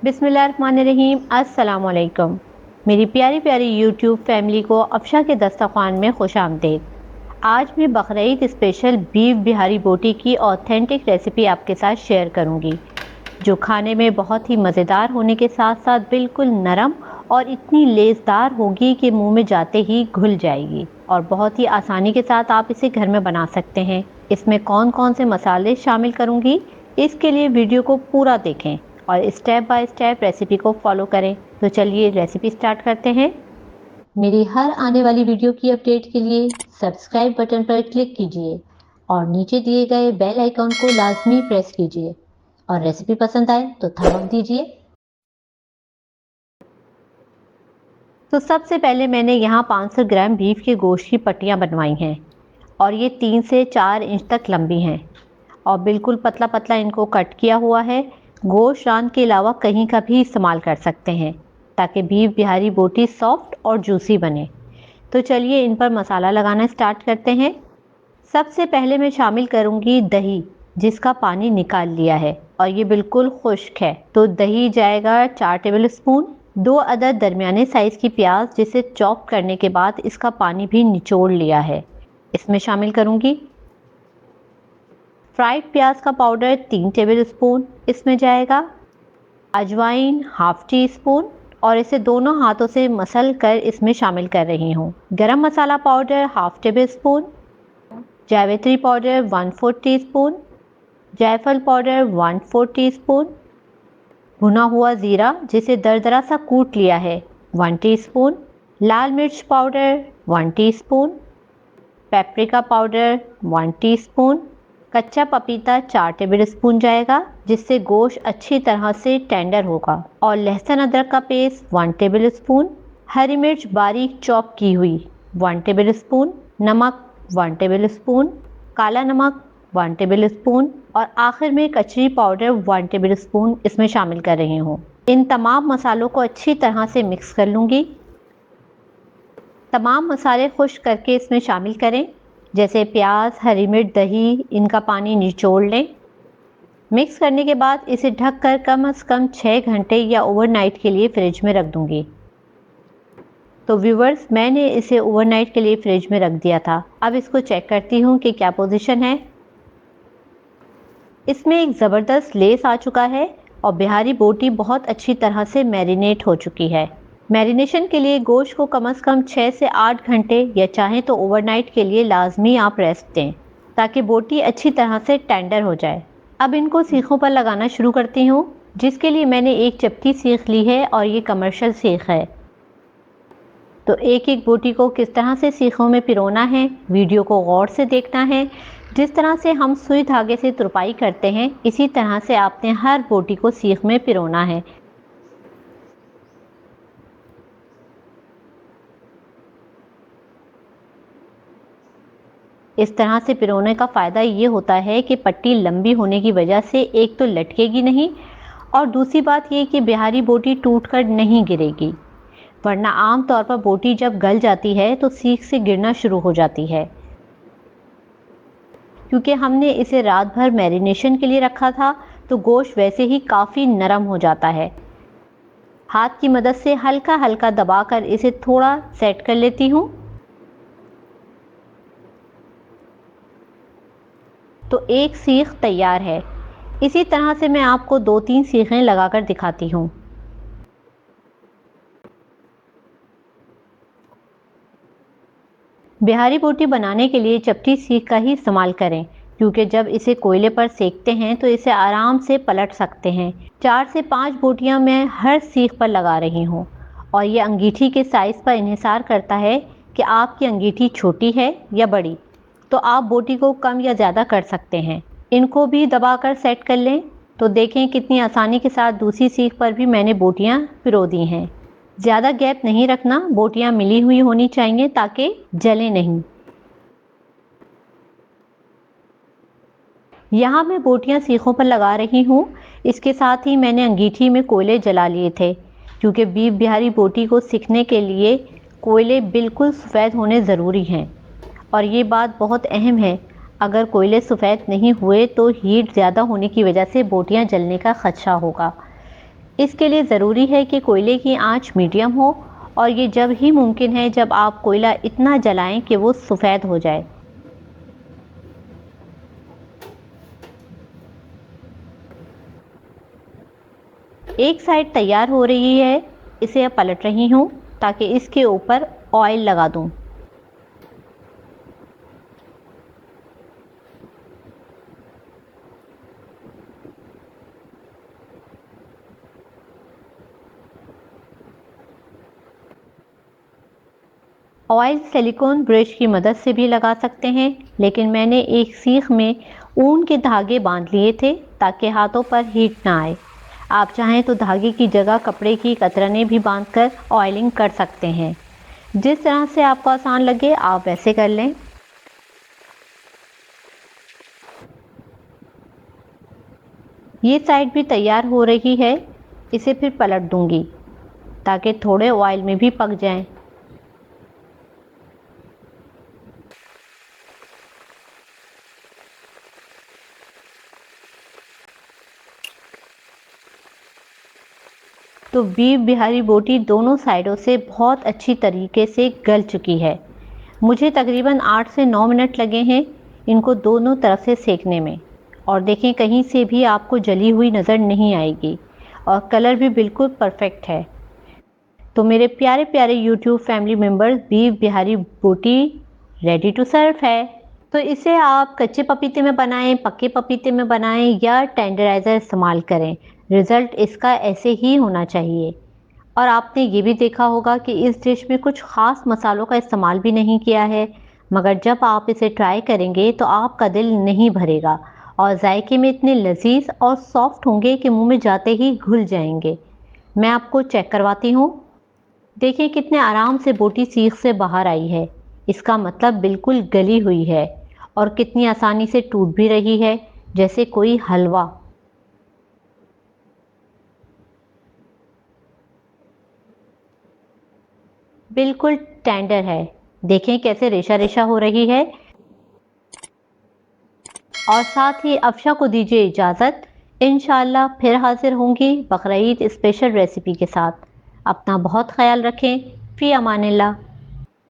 बिस्मिल्लाहिर्रहमानिर्रहीम। अस्सलाम वालेकुम। मेरी प्यारी प्यारी यूट्यूब फैमिली को अफशा के दस्तरखान में खुश आमदीद। आज मैं बकरीद स्पेशल बीफ बिहारी बोटी की ऑथेंटिक रेसिपी आपके साथ शेयर करूंगी, जो खाने में बहुत ही मज़ेदार होने के साथ साथ बिल्कुल नरम और इतनी लेज़दार होगी कि मुंह में जाते ही घुल जाएगी और बहुत ही आसानी के साथ आप इसे घर में बना सकते हैं। इसमें कौन कौन से मसाले शामिल करूंगी, इसके लिए वीडियो को पूरा देखें और स्टेप बाय स्टेप रेसिपी को फॉलो करें। तो चलिए रेसिपी स्टार्ट करते हैं। मेरी हर आने वाली वीडियो की अपडेट के लिए सब्सक्राइब बटन पर क्लिक कीजिए और नीचे दिए गए बेल आइकॉन को लाजमी प्रेस कीजिए और रेसिपी पसंद आए तो थम्स अप दीजिए। तो सबसे पहले मैंने यहाँ 500 ग्राम बीफ के गोश्त की पट्टियाँ बनवाई हैं और ये 3 से 4 इंच तक लंबी हैं और बिल्कुल पतला पतला इनको कट किया हुआ है। गोश्त रान के अलावा कहीं का भी इस्तेमाल कर सकते हैं ताकि बीफ बिहारी बोटी सॉफ्ट और जूसी बने। तो चलिए इन पर मसाला लगाना स्टार्ट करते हैं। सबसे पहले मैं शामिल करूंगी दही, जिसका पानी निकाल लिया है और ये बिल्कुल खुश्क है। तो दही जाएगा 4 टेबल स्पून। 2 अदद दरमियाने साइज की प्याज, जिसे चॉप करने के बाद इसका पानी भी निचोड़ लिया है, इसमें शामिल करूंगी। फ्राइड प्याज का पाउडर 3 टेबल स्पून इसमें जाएगा। अजवाइन हाफ टी स्पून और इसे दोनों हाथों से मसल कर इसमें शामिल कर रही हूँ। गरम मसाला पाउडर हाफ टेबल स्पून, जावित्री पाउडर 1/4 टीस्पून, जायफल पाउडर 1/4 टीस्पून, भुना हुआ ज़ीरा जिसे दरदरा सा कूट लिया है 1 टीस्पून, लाल मिर्च powder 1 teaspoon, paprika powder 1 teaspoon, कच्चा पपीता 4 टेबल स्पून जाएगा, जिससे गोश्त अच्छी तरह से टेंडर होगा, और लहसुन अदरक का पेस्ट 1 टेबल स्पून, हरी मिर्च बारीक चॉप की हुई 1 टेबल स्पून, नमक 1 टेबल स्पून, काला नमक 1 टेबल स्पून और आखिर में कचरी पाउडर 1 टेबल स्पून इसमें शामिल कर रही हूँ। इन तमाम मसालों को अच्छी तरह से मिक्स कर लूँगी। तमाम मसाले खुश्क करके इसमें शामिल करें, जैसे प्याज, हरी मिर्च, दही, इनका पानी निचोड़ लें। मिक्स करने के बाद इसे ढककर कम से कम 6 घंटे या ओवरनाइट के लिए फ्रिज में रख दूँगी। तो व्यूवर्स, मैंने इसे ओवरनाइट के लिए फ्रिज में रख दिया था। अब इसको चेक करती हूँ कि क्या पोजीशन है। इसमें एक ज़बरदस्त लेस आ चुका है और बिहारी बोटी बहुत अच्छी तरह से मैरिनेट हो चुकी है। मैरिनेशन के लिए गोश्त को कम से कम 6 से 8 घंटे या चाहें तो ओवरनाइट के लिए लाजमी आप रेस्ट दें, ताकि बोटी अच्छी तरह से टेंडर हो जाए। अब इनको सीखों पर लगाना शुरू करती हूँ, जिसके लिए मैंने एक चपटी सीख ली है और ये कमर्शियल सीख है। तो एक एक बोटी को किस तरह से सीखों में पिरोना है, वीडियो को गौर से देखना है। जिस तरह से हम सुई धागे से तुरपाई करते हैं, इसी तरह से आपने हर बोटी को सीख में पिरोना है। इस तरह से पिरोने का फ़ायदा ये होता है कि पट्टी लंबी होने की वजह से एक तो लटकेगी नहीं और दूसरी बात ये कि बिहारी बोटी टूटकर नहीं गिरेगी, वरना आम तौर पर बोटी जब गल जाती है तो सीख से गिरना शुरू हो जाती है। क्योंकि हमने इसे रात भर मैरिनेशन के लिए रखा था, तो गोश्त वैसे ही काफ़ी नरम हो जाता है। हाथ की मदद से हल्का हल्का दबाकर इसे थोड़ा सेट कर लेती हूँ। तो एक सीख तैयार है। इसी तरह से मैं आपको 2-3 सीखें लगाकर दिखाती हूँ। बिहारी बोटी बनाने के लिए चपटी सीख का ही इस्तेमाल करें, क्योंकि जब इसे कोयले पर सेकते हैं तो इसे आराम से पलट सकते हैं। 4 से 5 बोटियां मैं हर सीख पर लगा रही हूँ और ये अंगीठी के साइज़ पर इन्हिसार करता है कि आपकी अंगीठी छोटी है या बड़ी, तो आप बोटी को कम या ज़्यादा कर सकते हैं। इनको भी दबाकर सेट कर लें। तो देखें कितनी आसानी के साथ दूसरी सीख पर भी मैंने बोटियां पिरो दी हैं। ज़्यादा गैप नहीं रखना, बोटियां मिली हुई होनी चाहिए ताकि जले नहीं। यहाँ मैं बोटियां सीखों पर लगा रही हूँ। इसके साथ ही मैंने अंगीठी में कोयले जला लिए थे, क्योंकि बीफ बिहारी बोटी को सीखने के लिए कोयले बिल्कुल सफ़ेद होने ज़रूरी हैं। और ये बात बहुत अहम है, अगर कोयले सफ़ेद नहीं हुए तो हीट ज़्यादा होने की वजह से बोटियां जलने का खदशा होगा। इसके लिए ज़रूरी है कि कोयले की आंच मीडियम हो और ये जब ही मुमकिन है जब आप कोयला इतना जलाएं कि वो सफ़ेद हो जाए। एक साइड तैयार हो रही है, इसे अब पलट रही हूँ ताकि इसके ऊपर ऑयल लगा दूँ। ऑयल सिलिकॉन ब्रश की मदद से भी लगा सकते हैं, लेकिन मैंने एक सीख में ऊन के धागे बांध लिए थे ताकि हाथों पर हीट ना आए। आप चाहें तो धागे की जगह कपड़े की कतरनें भी बांधकर ऑयलिंग कर सकते हैं। जिस तरह से आपको आसान लगे आप वैसे कर लें। ये साइड भी तैयार हो रही है, इसे फिर पलट दूंगी ताकि थोड़े ऑयल में भी पक जाएं। तो बीफ बिहारी बोटी दोनों साइडों से बहुत अच्छी तरीके से गल चुकी है। मुझे तकरीबन 8 से 9 मिनट लगे हैं इनको दोनों तरफ से सेकने में। और देखें कहीं से भी आपको जली हुई नज़र नहीं आएगी और कलर भी बिल्कुल परफेक्ट है। तो मेरे प्यारे प्यारे YouTube family members, beef Bihari बोटी रेडी टू सर्व है। तो इसे आप कच्चे पपीते में बनाएं, पक्के पपीते में बनाएं या टेंडराइज़र इस्तेमाल करें, रिज़ल्ट इसका ऐसे ही होना चाहिए। और आपने ये भी देखा होगा कि इस डिश में कुछ ख़ास मसालों का इस्तेमाल भी नहीं किया है, मगर जब आप इसे ट्राई करेंगे तो आपका दिल नहीं भरेगा और जायके में इतने लजीज और सॉफ्ट होंगे कि मुंह में जाते ही घुल जाएंगे। मैं आपको चेक करवाती हूँ। देखिए कितने आराम से बोटी सीख से बाहर आई है, इसका मतलब बिल्कुल गली हुई है और कितनी आसानी से टूट भी रही है जैसे कोई हलवा। बिल्कुल टेंडर है। देखें कैसे रेशा रेशा हो रही है। और साथ ही अफशा को दीजिए इजाज़त। इंशाअल्लाह फिर हाजिर होंगी बकरीद स्पेशल रेसिपी के साथ। अपना बहुत ख्याल रखें। फ़ी अमानिल्लाह।